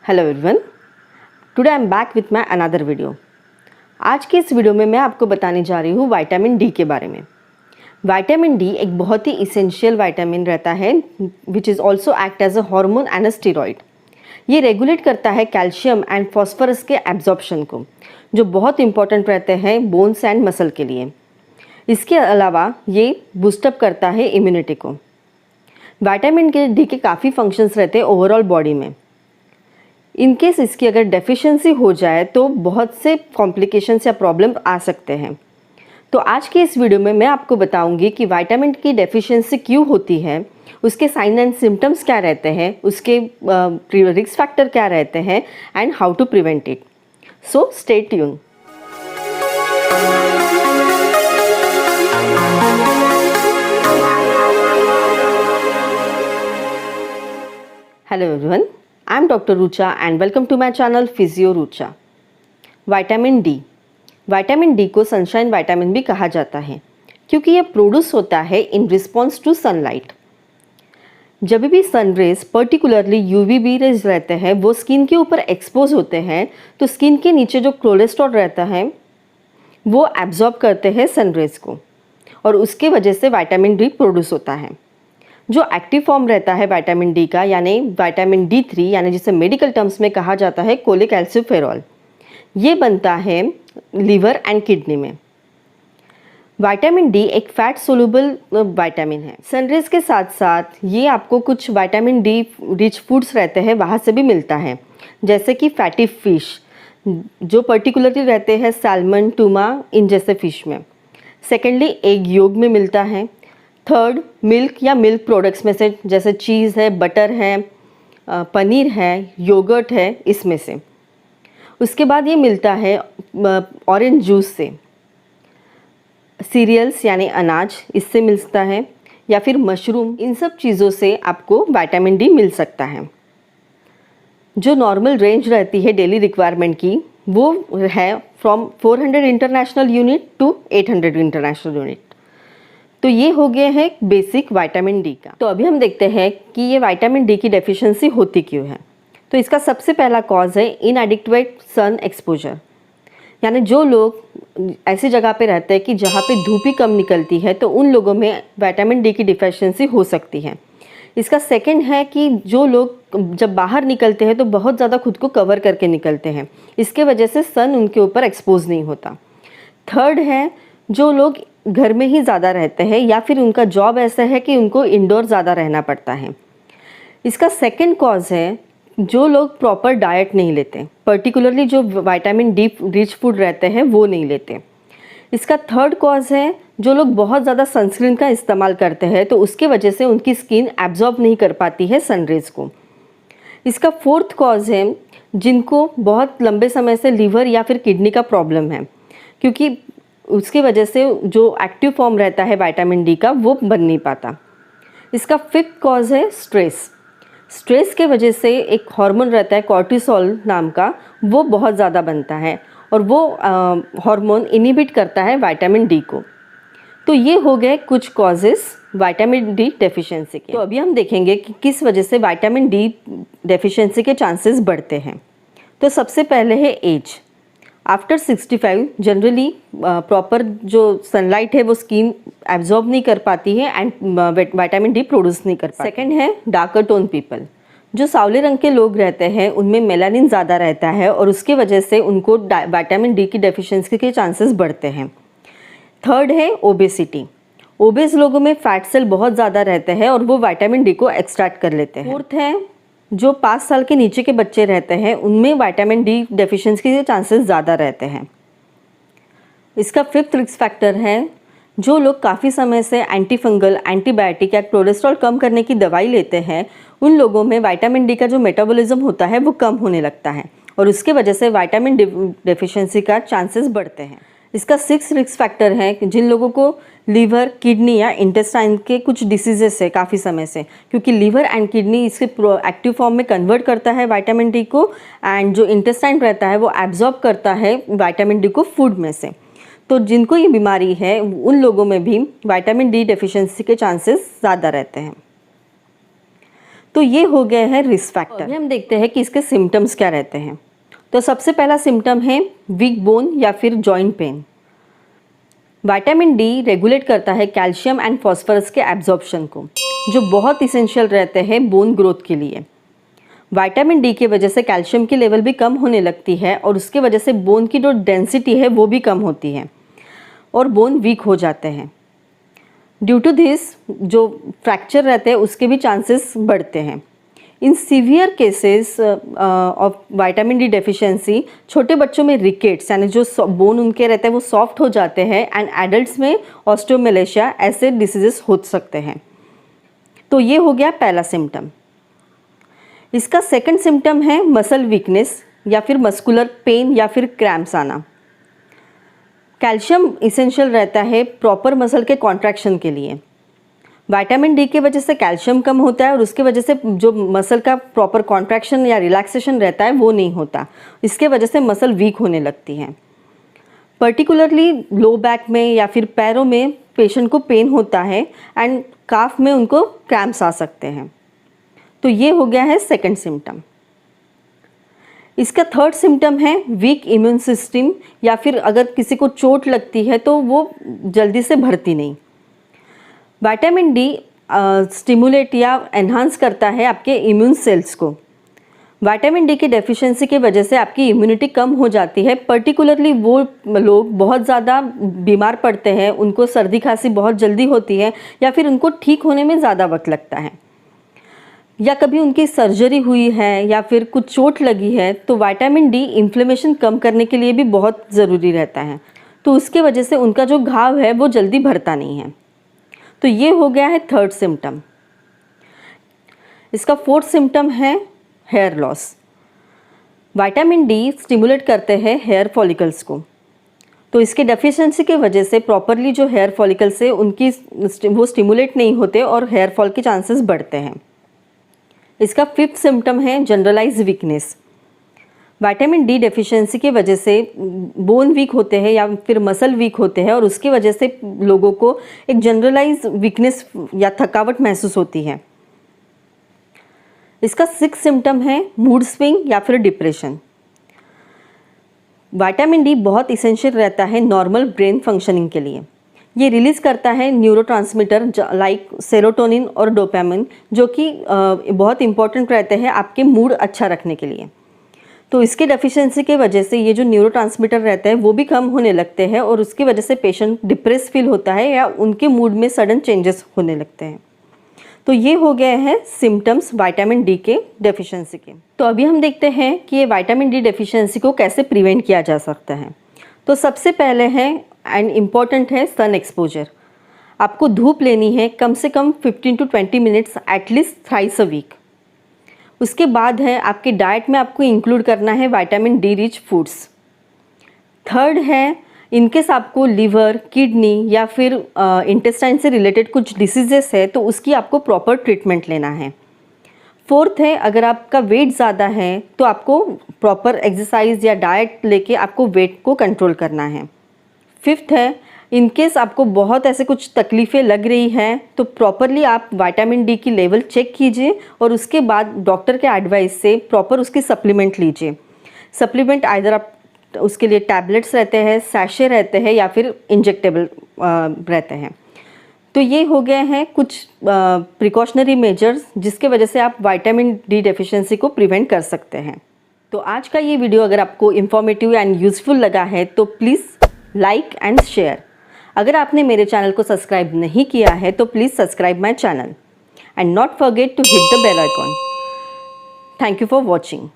Hello everyone, today I am back with my another video. आज के इस video में मैं आपको बताने जा रही हूँ विटामिन डी के बारे में। विटामिन डी एक बहुत ही इसेंशियल विटामिन रहता है which is also act as a hormone and a steroid. ये रेगुलेट करता है कैल्शियम एंड फॉस्फोरस के एब्जॉर्प्शन को, जो बहुत इंपॉर्टेंट रहते हैं बोन्स एंड मसल के लिए। इसके अलावा ये बूस्टअप करता है इम्यूनिटी को। विटामिन डी के काफ़ी फंक्शंस रहते हैं ओवरऑल बॉडी में। इनकेस इसकी अगर डेफिशिएंसी हो जाए तो बहुत से कॉम्प्लिकेशंस या प्रॉब्लम आ सकते हैं। तो आज के इस वीडियो में मैं आपको बताऊंगी कि विटामिन की डेफिशिएंसी क्यों होती है, उसके साइन एंड सिम्टम्स क्या रहते हैं, उसके रिस्क फैक्टर क्या रहते हैं and how to prevent it. So stay tune. Hello everyone, I am Dr. Rucha and welcome to my channel Physio Rucha। Vitamin D, vitamin D को सनशाइन विटामिन भी कहा जाता है क्योंकि यह प्रोड्यूस होता है इन रिस्पॉन्स टू सनलाइट। जब भी sun rays particularly UVB rays रहते हैं वो स्किन के ऊपर एक्सपोज होते हैं तो स्किन के नीचे जो कोलेस्ट्रॉल रहता है वो एब्जॉर्ब करते हैं सन रेज को और उसके वजह से विटामिन डी प्रोड्यूस होता है। जो एक्टिव फॉर्म रहता है विटामिन डी का यानी विटामिन D3 यानी जिसे मेडिकल टर्म्स में कहा जाता है कोलेकैल्सिफेरॉल, ये बनता है लीवर एंड किडनी में। विटामिन डी एक फैट सोल्यूबल विटामिन है। सनरेज के साथ साथ ये आपको कुछ विटामिन डी रिच फूड्स रहते हैं वहाँ से भी मिलता है, जैसे कि फैटी फिश जो पर्टिकुलरली रहते हैं सैल्मन, टूमा इन जैसे फिश में। सेकेंडली एग योग में मिलता है। थर्ड मिल्क या मिल्क प्रोडक्ट्स में से जैसे चीज़ है, बटर है, पनीर है, योगर्ट है, इसमें से। उसके बाद ये मिलता है ऑरेंज जूस से, सीरियल्स यानी अनाज इससे मिलता है, या फिर मशरूम, इन सब चीज़ों से आपको विटामिन डी मिल सकता है। जो नॉर्मल रेंज रहती है डेली रिक्वायरमेंट की वो है from 400 international unit to 800 international unit. तो ये हो गया है बेसिक विटामिन डी का। तो अभी हम देखते हैं कि ये विटामिन डी की डेफिशिएंसी होती क्यों है। तो इसका सबसे पहला कॉज है इनएडिक्वेट सन एक्सपोजर, यानी जो लोग ऐसी जगह पे रहते हैं कि जहाँ पे धूप ही कम निकलती है तो उन लोगों में विटामिन डी की डिफिशिएंसी हो सकती है। इसका सेकंड है कि जो लोग जब बाहर निकलते हैं तो बहुत ज़्यादा खुद को कवर करके निकलते हैं, इसके वजह से सन उनके ऊपर एक्सपोज नहीं होता। थर्ड है जो लोग घर में ही ज़्यादा रहते हैं या फिर उनका जॉब ऐसा है कि उनको इंडोर ज़्यादा रहना पड़ता है। इसका सेकंड कॉज है जो लोग प्रॉपर डाइट नहीं लेते, पर्टिकुलरली जो विटामिन डी रिच फूड रहते हैं वो नहीं लेते। इसका थर्ड कॉज है जो लोग बहुत ज़्यादा सनस्क्रीन का इस्तेमाल करते हैं तो उसके वजह से उनकी स्किन एब्जॉर्ब नहीं कर पाती है सनरेज को। इसका फोर्थ कॉज है जिनको बहुत लंबे समय से लीवर या फिर किडनी का प्रॉब्लम है, क्योंकि उसकी वजह से जो एक्टिव फॉर्म रहता है विटामिन डी का वो बन नहीं पाता। इसका फिफ्थ कॉज है स्ट्रेस। स्ट्रेस के वजह से एक हार्मोन रहता है कॉर्टिसोल नाम का, वो बहुत ज़्यादा बनता है और वो हार्मोन इनहिबिट करता है विटामिन डी को। तो ये हो गए कुछ कॉजेस विटामिन डी डेफिशिएंसी के। तो अभी हम देखेंगे कि किस वजह से विटामिन डी डेफिशिएंसी के चांसेस बढ़ते हैं। तो सबसे पहले है एज। आफ्टर 65 जनरली प्रॉपर जो सनलाइट है वो स्किन एब्जॉर्ब नहीं कर पाती है एंड विटामिन डी प्रोड्यूस नहीं कर पाती। सेकंड है डार्कर टोन पीपल। जो सांवले रंग के लोग रहते हैं उनमें मेलानिन ज़्यादा रहता है और उसके वजह से उनको विटामिन डी की डेफिशिएंसी के चांसेस बढ़ते हैं। थर्ड है ओबेसिटी। ओबेस लोगों में फैट सेल बहुत ज़्यादा रहते हैं और वो विटामिन डी को एक्सट्रैक्ट कर लेते हैं। फोर्थ है जो 5 साल के नीचे के बच्चे रहते हैं उनमें विटामिन डी डेफिशिएंसी के चांसेस ज़्यादा रहते हैं। इसका फिफ्थ रिस्क फैक्टर है जो लोग काफ़ी समय से एंटी फंगल, एंटीबायोटिक या कोलेस्ट्रॉल कम करने की दवाई लेते हैं, उन लोगों में विटामिन डी का जो मेटाबॉलिज्म होता है वो कम होने लगता है और उसके वजह से विटामिन डी डेफिशिएंसी का चांसेस बढ़ते हैं। इसका सिक्स रिस्क फैक्टर है कि जिन लोगों को लीवर, किडनी या इंटेस्टाइन के कुछ डिसीजेस है काफ़ी समय से, क्योंकि लीवर एंड किडनी इसके एक्टिव फॉर्म में कन्वर्ट करता है विटामिन डी को एंड जो इंटेस्टाइन रहता है वो एब्जॉर्ब करता है विटामिन डी को फूड में से। तो जिनको ये बीमारी है उन लोगों में भी विटामिन डी डेफिशिएंसी के चांसेस ज़्यादा रहते हैं। तो ये हो गए हैं रिस्क फैक्टर। अभी हम देखते हैं कि इसके सिम्टम्स क्या रहते हैं। तो सबसे पहला सिम्टम है वीक बोन या फिर joint pain. Vitamin D regulate करता है कैल्शियम एंड फॉस्फोरस के एब्जॉर्प्शन को, जो बहुत इसेंशियल रहते हैं बोन ग्रोथ के लिए। विटामिन डी की वजह से कैल्शियम की लेवल भी कम होने लगती है और उसके वजह से बोन की जो डेंसिटी है वो भी कम होती है और बोन वीक हो जाते हैं। ड्यू टू दिस जो फ्रैक्चर रहते हैं उसके भी चांसेस बढ़ते हैं। In severe cases of vitamin D deficiency छोटे बच्चों में रिकेट्स यानी जो बोन उनके रहते हैं वो सॉफ्ट हो जाते हैं एंड एडल्ट्स में ऑस्टियोमेलेशिया ऐसे डिसीजेस हो सकते हैं। तो ये हो गया पहला सिम्टम। इसका सेकंड सिम्टम है मसल वीकनेस या फिर मस्कुलर पेन या फिर क्रैम्प्स आना। कैल्शियम इसेंशियल रहता है प्रॉपर मसल के कॉन्ट्रैक्शन के लिए। विटामिन डी की वजह से कैल्शियम कम होता है और उसके वजह से जो मसल का प्रॉपर कॉन्ट्रैक्शन या रिलैक्सेशन रहता है वो नहीं होता। इसके वजह से मसल वीक होने लगती हैं। पर्टिकुलरली लो बैक में या फिर पैरों में पेशेंट को पेन होता है एंड काफ में उनको क्रैम्प्स आ सकते हैं। तो ये हो गया है सेकंड सिम्टम। इसका थर्ड सिम्टम है वीक इम्यून सिस्टम या फिर अगर किसी को चोट लगती है तो वो जल्दी से भरती नहीं। विटामिन डी स्टिमुलेट या एनहांस करता है आपके इम्यून सेल्स को। विटामिन डी की डेफिशिएंसी की वजह से आपकी इम्यूनिटी कम हो जाती है। पर्टिकुलरली वो लोग बहुत ज़्यादा बीमार पड़ते हैं, उनको सर्दी खांसी बहुत जल्दी होती है या फिर उनको ठीक होने में ज़्यादा वक्त लगता है, या कभी उनकी सर्जरी हुई है या फिर कुछ चोट लगी है, तो विटामिन डी इन्फ्लेमेशन कम करने के लिए भी बहुत ज़रूरी रहता है। तो उसके वजह से उनका जो घाव है वो जल्दी भरता नहीं है। तो ये हो गया है थर्ड सिम्टम। इसका फोर्थ सिम्टम है hair loss. Vitamin D stimulate करते हैं हेयर फॉलिकल्स को। तो इसके डेफिशिएंसी की वजह से प्रॉपरली जो हेयर फॉलिकल्स है उनकी वो स्टिमुलेट नहीं होते और हेयर फॉल के चांसेस बढ़ते हैं। इसका फिफ्थ सिम्टम है generalise weakness. Vitamin D deficiency की वजह से बोन वीक होते हैं या फिर मसल वीक होते हैं और उसकी वजह से लोगों को एक जनरलाइज वीकनेस या थकावट महसूस होती है। इसका सिक्स्थ सिम्टम है मूड स्विंग या फिर डिप्रेशन। विटामिन डी बहुत इसेंशियल रहता है नॉर्मल ब्रेन फंक्शनिंग के लिए। ये रिलीज़ करता है न्यूरोट्रांसमीटर लाइक सेरोटोनिन और डोपामिन, जो कि बहुत इंपॉर्टेंट रहते हैं आपके मूड अच्छा रखने के लिए। तो इसके डेफिशिएंसी की वजह से ये जो न्यूरोट्रांसमीटर रहते हैं वो भी कम होने लगते हैं और उसकी वजह से पेशेंट डिप्रेस फील होता है या उनके मूड में सडन चेंजेस होने लगते हैं। तो ये हो गए हैं सिम्टम्स विटामिन डी के डेफिशिएंसी के। तो अभी हम देखते हैं कि ये विटामिन डी डेफिशिएंसी को कैसे प्रिवेंट किया जा सकता है। तो सबसे पहले है एंड इम्पॉर्टेंट है सन एक्सपोजर। आपको धूप लेनी है कम से कम 15 to 20 minutes at least thrice a week. उसके बाद है आपके डाइट में आपको इंक्लूड करना है vitamin D rich foods. Third है इनकेस आपको लीवर, किडनी या फिर इंटेस्टाइन से रिलेटेड कुछ डिसीजेस है तो उसकी आपको प्रॉपर ट्रीटमेंट लेना है। फोर्थ है अगर आपका वेट ज़्यादा है तो आपको प्रॉपर एक्सरसाइज या डाइट लेके आपको वेट को कंट्रोल करना है। फिफ्थ है इनकेस आपको बहुत ऐसे कुछ तकलीफ़ें लग रही हैं तो प्रॉपरली आप विटामिन डी की लेवल चेक कीजिए और उसके बाद डॉक्टर के एडवाइस से प्रॉपर उसकी सप्लीमेंट लीजिए। सप्लीमेंट आइदर आप उसके लिए टैबलेट्स रहते हैं, सैशे रहते हैं या फिर इंजेक्टेबल रहते हैं। तो ये हो गए हैं कुछ प्रिकॉशनरी मेजर्स जिसके वजह से आप विटामिन डी डेफिशिएंसी को प्रिवेंट कर सकते हैं। तो आज का ये वीडियो अगर आपको इन्फॉर्मेटिव एंड यूज़फुल लगा है तो प्लीज़ लाइक एंड शेयर। अगर आपने मेरे चैनल को सब्सक्राइब नहीं किया है तो please subscribe my channel and not forget to hit the bell icon. Thank you for watching.